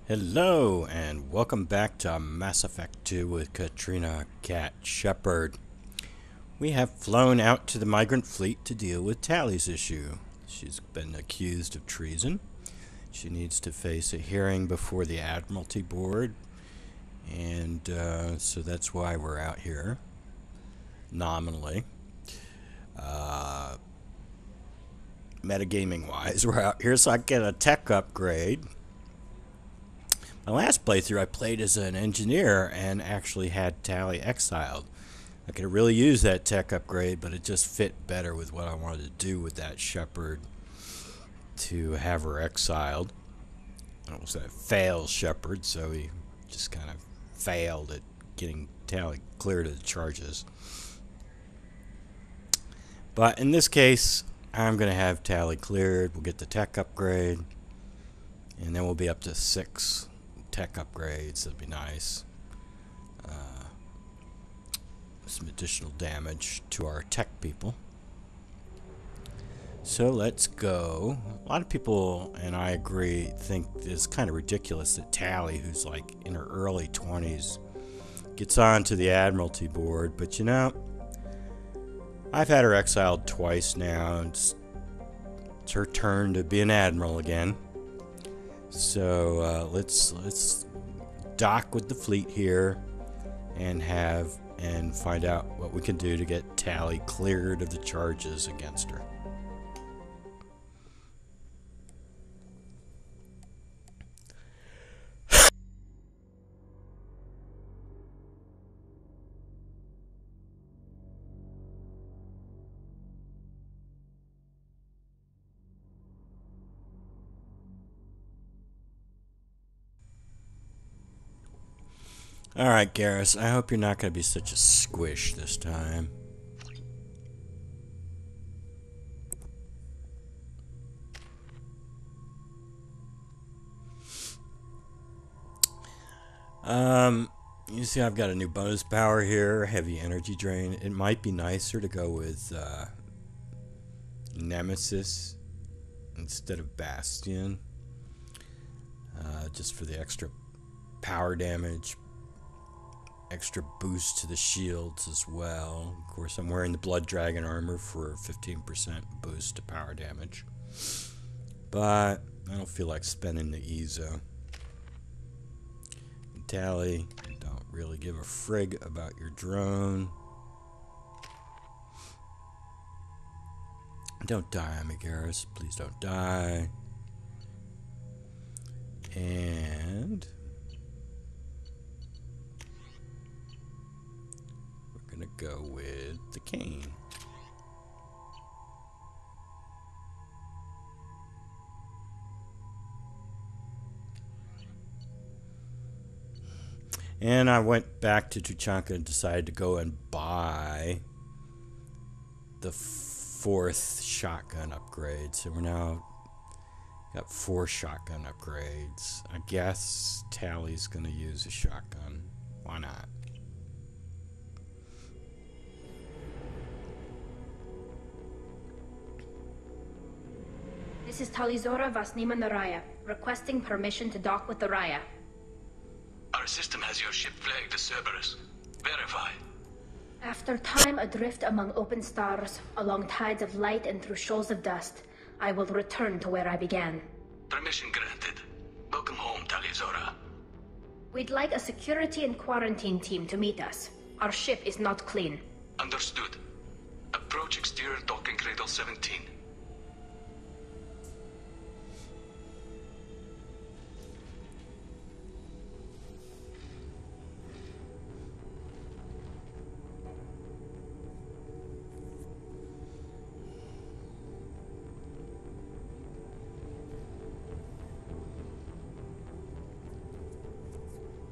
Hello and welcome back to Mass Effect 2 with Katrina Cat Shepard. We have flown out to the Migrant Fleet to deal with Tali's issue. She's been accused of treason. She needs to face a hearing before the Admiralty Board, and so that's why we're out here, nominally. Metagaming wise, we're out here so I can get a tech upgrade. My last playthrough I played as an engineer and actually had Tali exiled. I could really use that tech upgrade, but it just fit better with what I wanted to do with that Shepard to have her exiled. It was a fail Shepard, so he just kind of failed at getting Tali cleared of the charges. But in this case, I'm going to have Tali cleared. We'll get the tech upgrade, and then we'll be up to 6 tech upgrades. That'd be nice. Some additional damage to our tech people. So let's go. A lot of people, and I agree, think it's kind of ridiculous that Tali, who's like in her early 20s, gets on to the Admiralty Board. But you know, I've had her exiled twice now. It's her turn to be an admiral again. So let's dock with the fleet here and find out what we can do to get Tali cleared of the charges against her. Alright, Garrus, I hope you're not going to be such a squish this time. You see I've got a new bonus power here, heavy energy drain. It might be nicer to go with Nemesis instead of Bastion, just for the extra power damage. Extra boost to the shields as well. Of course, I'm wearing the Blood Dragon armor for 15% boost to power damage. But I don't feel like spending the EZO. Tali, don't really give a frig about your drone. Don't die on me, Garrus. Please don't die. And gonna go with the cane. And I went back to Tuchanka and decided to go and buy the 4th shotgun upgrade. So we're now got 4 shotgun upgrades. I guess Tali's gonna use a shotgun. Why not? This is Talizora Vasnima Naraya, requesting permission to dock with the Raya. Our system has your ship flagged as Cerberus. Verify. After time adrift among open stars, along tides of light and through shoals of dust, I will return to where I began. Permission granted. Welcome home, Talizora. We'd like a security and quarantine team to meet us. Our ship is not clean. Understood. Approach exterior docking cradle 17.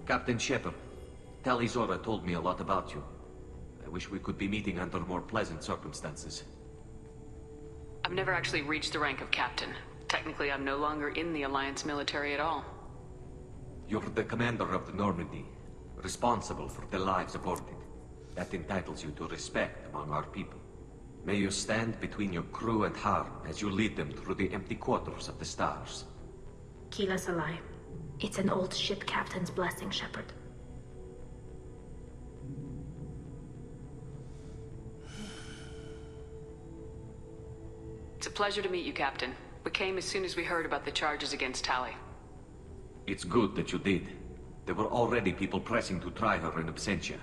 Captain Shepard, Talizora told me a lot about you. I wish we could be meeting under more pleasant circumstances. I've never actually reached the rank of captain. Technically, I'm no longer in the Alliance military at all. You're the commander of the Normandy, responsible for the lives aborted. That entitles you to respect among our people. May you stand between your crew and harm as you lead them through the empty quarters of the stars. Keelah Salai. It's an old ship captain's blessing, Shepard. It's a pleasure to meet you, Captain. We came as soon as we heard about the charges against Tali. It's good that you did. There were already people pressing to try her in absentia.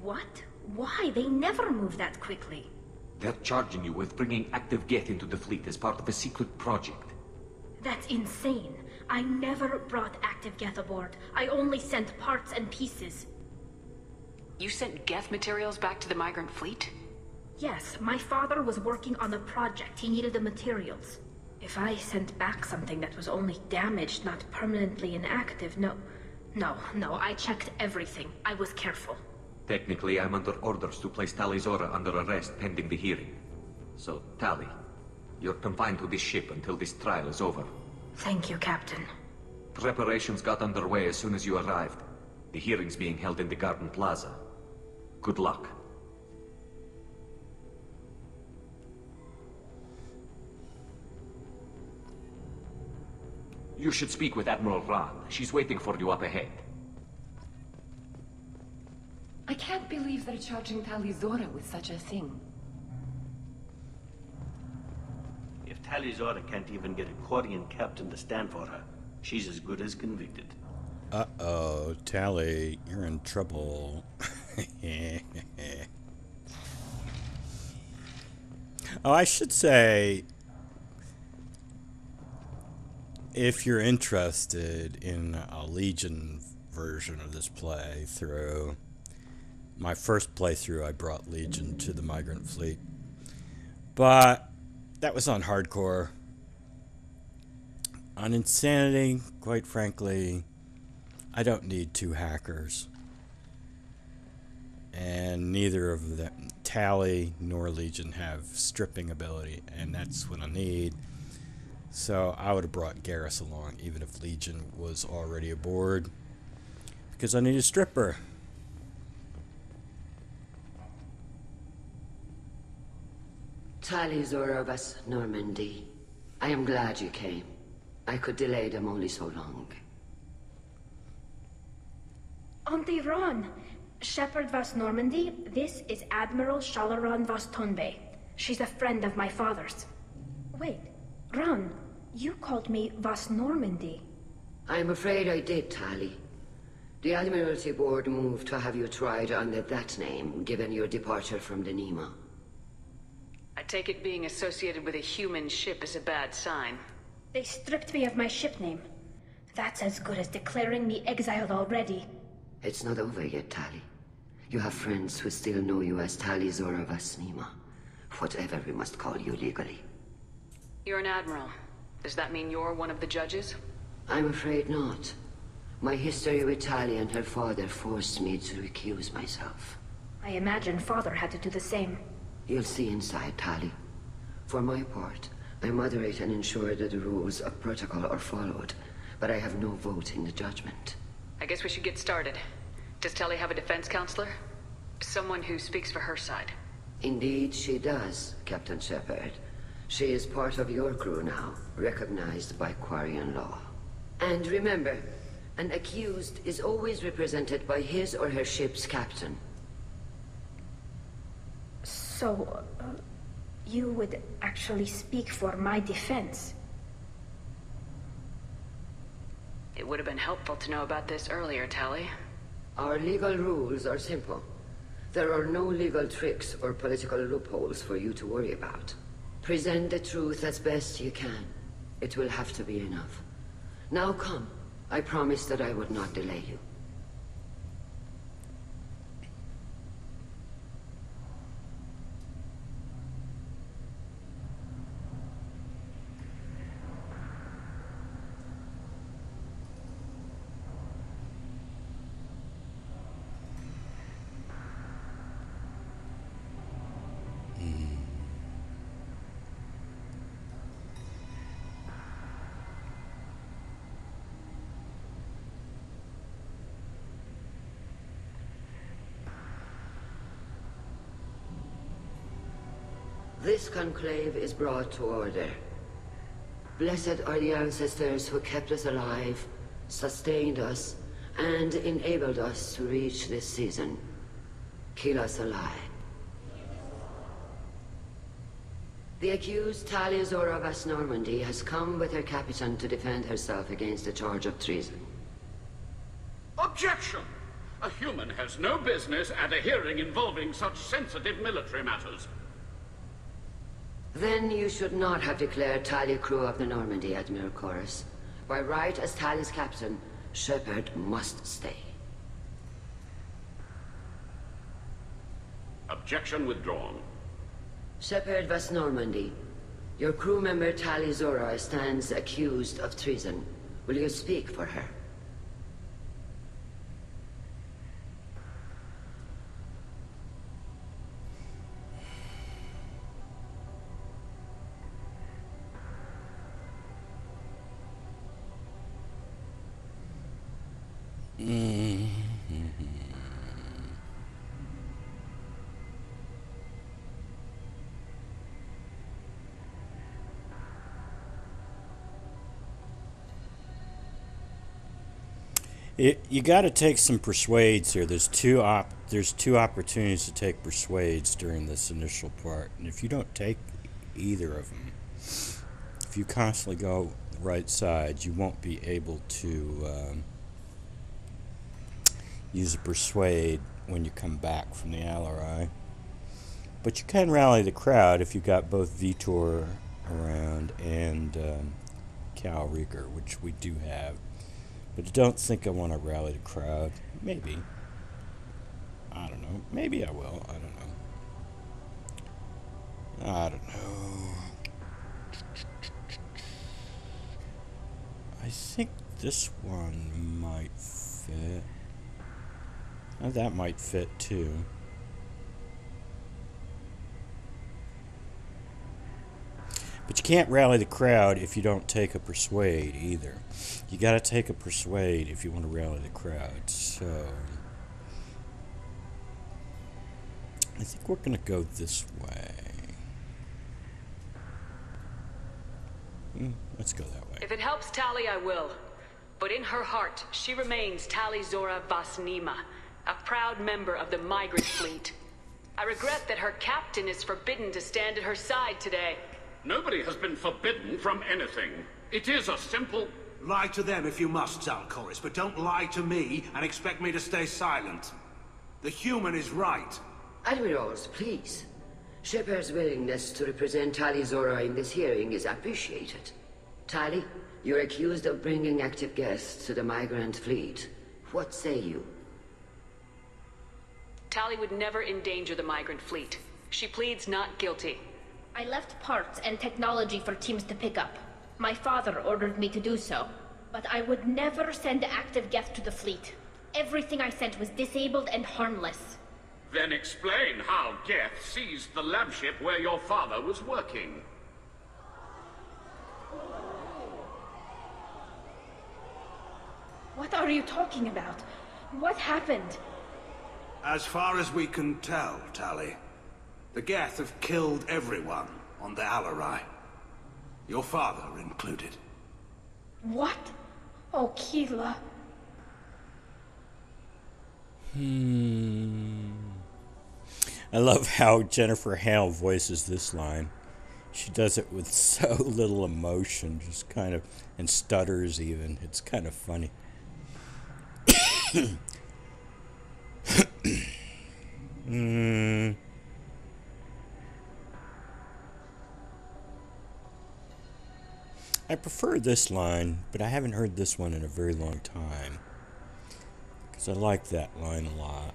What? Why? They never move that quickly. They're charging you with bringing active Geth into the fleet as part of a secret project. That's insane. I never brought active Geth aboard. I only sent parts and pieces. You sent Geth materials back to the Migrant Fleet? Yes, my father was working on a project. He needed the materials. If I sent back something that was only damaged, not permanently inactive, no, I checked everything. I was careful. Technically, I'm under orders to place Tali Zora under arrest pending the hearing. So, Tali, you're confined to this ship until this trial is over. Thank you, Captain. Preparations got underway as soon as you arrived. The hearing's being held in the Garden Plaza. Good luck. You should speak with Admiral Ran. She's waiting for you up ahead. I can't believe they're charging Tali Zora with such a thing. If Tali Zora can't even get a Quarian captain to stand for her, she's as good as convicted. Uh-oh, Tali, you're in trouble. Oh, I should say, if you're interested in a Legion version of this playthrough, my first playthrough I brought Legion to the Migrant Fleet, but that was on hardcore. On Insanity, quite frankly, I don't need two hackers, and neither of them, Tali nor Legion, have stripping ability, and that's what I need. So I would have brought Garrus along, even if Legion was already aboard, because I need a stripper. Tali Zora vas Normandy. I am glad you came. I could delay them only so long. Auntie Ron! Shepard vas Normandy, this is Admiral Shalaran vas Tonbe. She's a friend of my father's. Wait, Ron, you called me vas Normandy. I'm afraid I did, Tali. The Admiralty Board moved to have you tried under that name, given your departure from the Nema. I take it being associated with a human ship is a bad sign. They stripped me of my ship name. That's as good as declaring me exiled already. It's not over yet, Tali. You have friends who still know you as Tali Zora vas Nema. Whatever we must call you legally. You're an admiral. Does that mean you're one of the judges? I'm afraid not. My history with Tali and her father forced me to recuse myself. I imagine father had to do the same. You'll see inside, Tali. For my part, I moderate and ensure that the rules of protocol are followed, but I have no vote in the judgment. I guess we should get started. Does Tali have a defense counselor? Someone who speaks for her side. Indeed, she does, Captain Shepard. She is part of your crew now, recognized by Quarian law. And remember, an accused is always represented by his or her ship's captain. So, you would actually speak for my defense? It would have been helpful to know about this earlier, Tali. Our legal rules are simple. There are no legal tricks or political loopholes for you to worry about. Present the truth as best you can. It will have to be enough. Now come. I promised that I would not delay you. This conclave is brought to order. Blessed are the ancestors who kept us alive sustained us, and enabled us to reach this season. Keelah's alive. The accused Tali Zora Vas Normandy has come with her captain to defend herself against a charge of treason. Objection! A human has no business at a hearing involving such sensitive military matters. Then you should not have declared Tali crew of the Normandy, Admiral Chorus. By right as Tali's captain, Shepard must stay. Objection withdrawn. Shepard Vas Normandy, your crew member Tali Zora stands accused of treason. Will you speak for her? You got to take some persuades here. There's two opportunities to take persuades during this initial part, and if you don't take either of them, if you constantly go the right side, you won't be able to use a persuade when you come back from the Alarai. But you can rally the crowd if you got both Vitor around and Cal Rieger, which we do have. But I don't think I want to rally the crowd. Maybe. I don't know. Maybe I will. I don't know. I think this one might fit. Oh, that might fit too. But you can't rally the crowd if you don't take a persuade either. You got to take a persuade if you want to rally the crowd. So I think we're going to go this way. Let's go that way. If it helps Tali, I will. But in her heart, she remains Tali Zora Vas Nima, a proud member of the Migrant Fleet. I regret that her captain is forbidden to stand at her side today. Nobody has been forbidden from anything. It is a simple... Lie to them if you must, Zalcoris, but don't lie to me and expect me to stay silent. The human is right. Admirals, please. Shepard's willingness to represent Tali Zora in this hearing is appreciated. Tali, you're accused of bringing active guests to the Migrant Fleet. What say you? Tali would never endanger the Migrant Fleet. She pleads not guilty. I left parts and technology for teams to pick up. My father ordered me to do so. But I would never send active guests to the fleet. Everything I sent was disabled and harmless. Then explain how Geth seized the lab ship where your father was working. What are you talking about? What happened? As far as we can tell, Tali, the Geth have killed everyone on the Alarai. Your father included. What? Oh, Keelah. I love how Jennifer Hale voices this line. She does it with so little emotion, just kind of, and stutters even. It's kind of funny. I prefer this line, but I haven't heard this one in a very long time. Because I like that line a lot.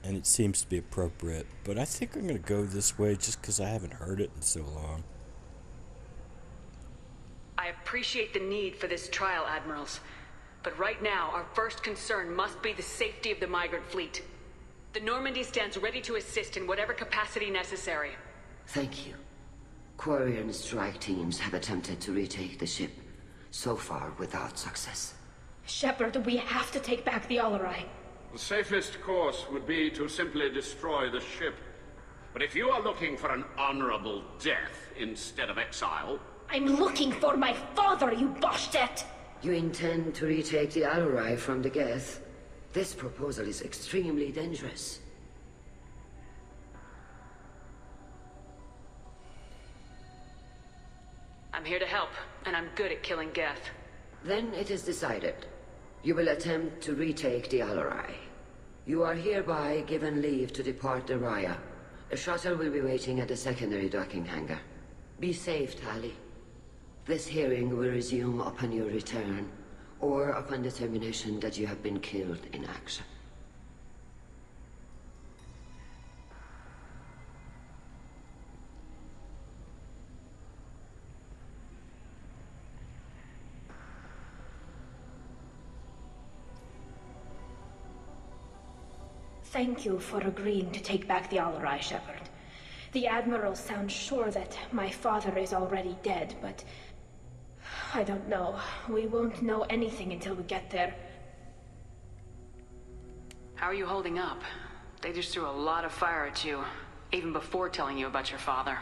And it seems to be appropriate. But I think I'm going to go this way just because I haven't heard it in so long. I appreciate the need for this trial, Admirals. But right now, our first concern must be the safety of the Migrant Fleet. The Normandy stands ready to assist in whatever capacity necessary. Thank you. Quarry and strike teams have attempted to retake the ship, so far without success. Shepard, we have to take back the Alarai. The safest course would be to simply destroy the ship. But if you are looking for an honorable death instead of exile... I'm looking for my father, you Boshtet! You intend to retake the Alarai from the Geth? This proposal is extremely dangerous. I'm here to help, and I'm good at killing Geth. Then it is decided. You will attempt to retake the Alarai. You are hereby given leave to depart the Raya. A shuttle will be waiting at the secondary docking hangar. Be safe, Tali. This hearing will resume upon your return, or upon determination that you have been killed in action. Thank you for agreeing to take back the Alarai, Shepard. The Admiral sounds sure that my father is already dead, but... I don't know. We won't know anything until we get there. How are you holding up? They just threw a lot of fire at you, even before telling you about your father.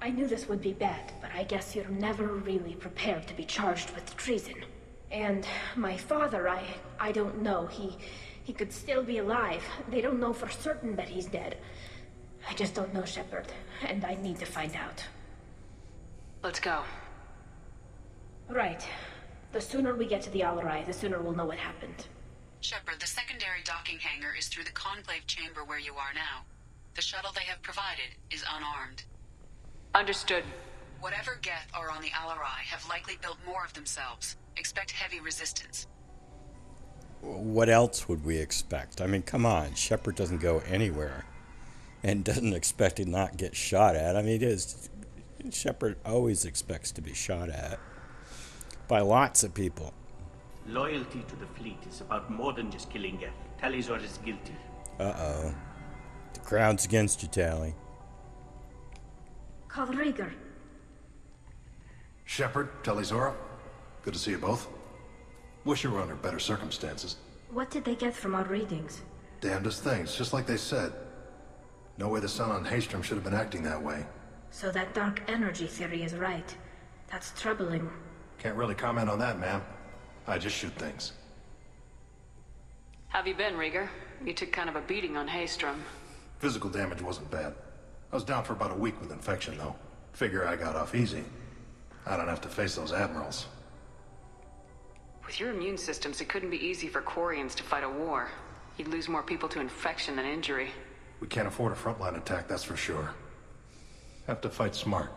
I knew this would be bad, but I guess you're never really prepared to be charged with treason. And my father, I don't know. He could still be alive. They don't know for certain that he's dead. I just don't know, Shepard, and I need to find out. Let's go. Right. The sooner we get to the Alarai, the sooner we'll know what happened. Shepard, the secondary docking hangar is through the conclave chamber where you are now. The shuttle they have provided is unarmed. Understood. Whatever Geth are on the Alarai have likely built more of themselves. Expect heavy resistance. What else would we expect? I mean, come on. Shepard doesn't go anywhere and doesn't expect to not get shot at. I mean, Shepard always expects to be shot at by lots of people. Loyalty to the fleet is about more than just killing Geth. Tali Zora is guilty. Uh-oh. The crowd's against you, Tali. Call Rieger. Shepard, Tali Zora. Good to see you both. Wish you were under better circumstances. What did they get from our readings? Damnedest things, just like they said. No way the Sun on Haystrom should have been acting that way. So that dark energy theory is right. That's troubling. Can't really comment on that, ma'am. I just shoot things. Have you been, Rieger? You took kind of a beating on Haystrom. Physical damage wasn't bad. I was down for about a week with infection, though. Figure I got off easy. I don't have to face those admirals. With your immune systems, it couldn't be easy for Quarians to fight a war. You'd lose more people to infection than injury. We can't afford a frontline attack, that's for sure. Have to fight smart.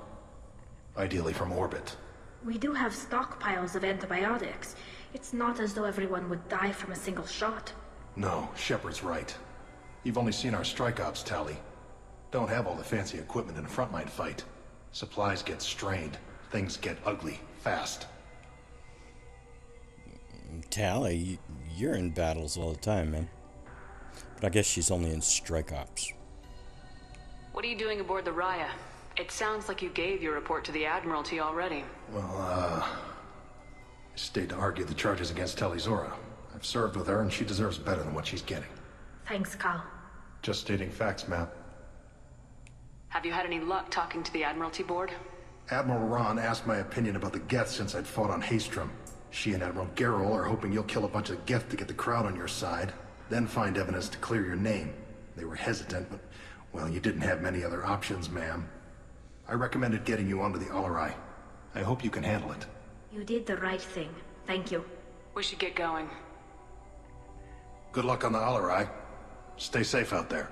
Ideally from orbit. We do have stockpiles of antibiotics. It's not as though everyone would die from a single shot. No, Shepard's right. You've only seen our strike ops, Tali. Don't have all the fancy equipment in a frontline fight. Supplies get strained. Things get ugly, fast. Tali, you're in battles all the time, man. But I guess she's only in strike ops. What are you doing aboard the Raya? It sounds like you gave your report to the Admiralty already. Well, I stayed to argue the charges against Tali Zora. I've served with her, and she deserves better than what she's getting. Thanks, Cal. Just stating facts, ma'am. Have you had any luck talking to the Admiralty board? Admiral Ron asked my opinion about the Geth since I'd fought on Haystrom. She and Admiral Garrel are hoping you'll kill a bunch of Geth to get the crowd on your side, then find evidence to clear your name. They were hesitant, but, well, you didn't have many other options, ma'am. I recommended getting you onto the Alarai. I hope you can handle it. You did the right thing. Thank you. We should get going. Good luck on the Alarai. Stay safe out there.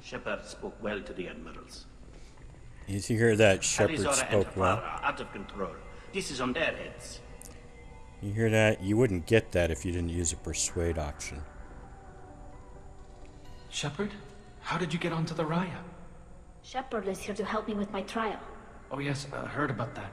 Shepard spoke well to the admirals. Did you hear that? Tali Shepard Zora and her spoke well. father are out of control. This is on their heads. You hear that? You wouldn't get that if you didn't use a persuade option. Shepard? How did you get onto the Raya? Shepard is here to help me with my trial. Oh yes, I heard about that.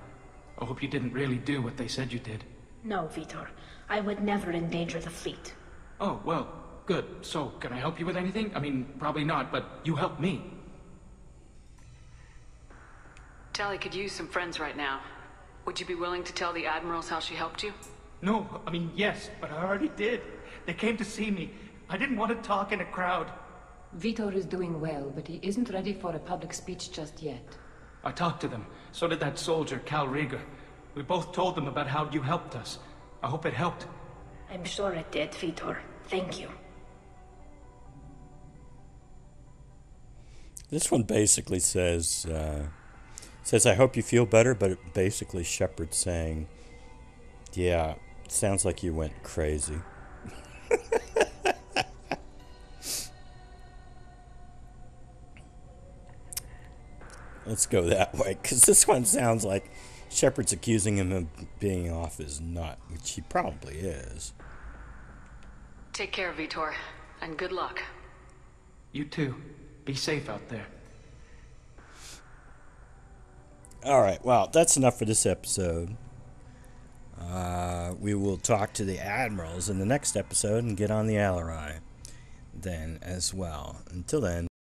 I hope you didn't really do what they said you did. No, Vitor. I would never endanger the fleet. Oh, well, good. So, can I help you with anything? I mean, probably not, but you helped me. Tali could use some friends right now. Would you be willing to tell the Admirals how she helped you? No, I mean, yes, but I already did. They came to see me. I didn't want to talk in a crowd. Vitor is doing well, but he isn't ready for a public speech just yet. I talked to them. So did that soldier, Cal Rieger. We both told them about how you helped us. I hope it helped. I'm sure it did, Vitor. Thank you. This one basically says, I hope you feel better, but it basically Shepard's saying, yeah, it sounds like you went crazy. Let's go that way, because this one sounds like Shepard's accusing him of being off his nut, which he probably is. Take care, Vitor, and good luck. You too. Be safe out there. Alright, well, that's enough for this episode. We will talk to the admirals in the next episode and get on the Alarai then as well. Until then,